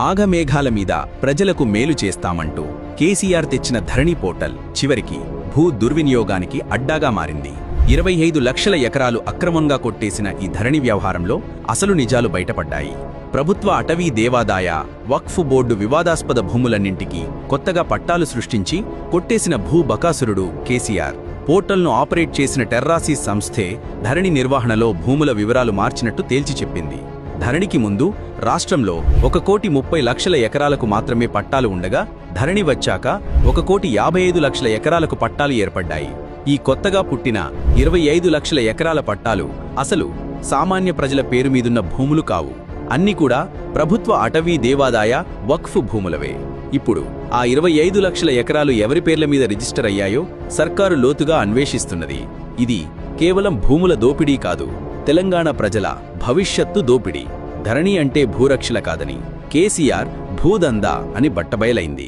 ఆగమేఘాల మీద ప్రజలకు మేలు చేస్తామంటూ కేసీఆర్ తెచ్చిన ధరణి పోర్టల్ చివరికి భూ దుర్వినియోగానికి అడ్డాగా మారింది. 25 లక్షల ఎకరాలు అక్రమంగా కొట్టేసిన ఈ ధరణి వ్యవహారంలో అసలు నిజాలు బయటపడ్డాయి. ప్రభుత్వ అటవీ దేవాదాయ వక్ఫ్ బోర్డు వివాదాస్పద భూములన్నింటికీ కొత్తగా పట్టాలు సృష్టించి కొట్టేసిన భూ బకాసురుడు కేసీఆర్. పోర్టల్ను ఆపరేట్ చేసిన టెర్రాసీస్ సంస్థే ధరణి నిర్వహణలో భూముల వివరాలు మార్చినట్టు తేల్చి చెప్పింది. ధరణికి ముందు రాష్ట్రంలో 1,30,00,000 ఎకరాలకు మాత్రమే పట్టాలు ఉండగా ధరణి వచ్చాక 1,55,00,000 ఎకరాలకు పట్టాలు ఏర్పడ్డాయి. ఈ కొత్తగా పుట్టిన 25 లక్షల ఎకరాల పట్టాలు అసలు సామాన్య ప్రజల పేరు మీదున్న భూములు కావు. అన్ని కూడా ప్రభుత్వ అటవీ దేవాదాయ వక్ఫ్ భూములవే. ఇప్పుడు ఆ 25 లక్షల ఎకరాలు ఎవరి పేర్ల మీద రిజిస్టర్ అయ్యాయో సర్కారు లోతుగా అన్వేషిస్తున్నది. ఇది కేవలం భూముల దోపిడీ కాదు, తెలంగాణ ప్రజల భవిష్యత్తు దోపిడీ. ధరణి అంటే భూరక్షల కాదని కేసీఆర్ భూదందా అని బట్టబయలైంది.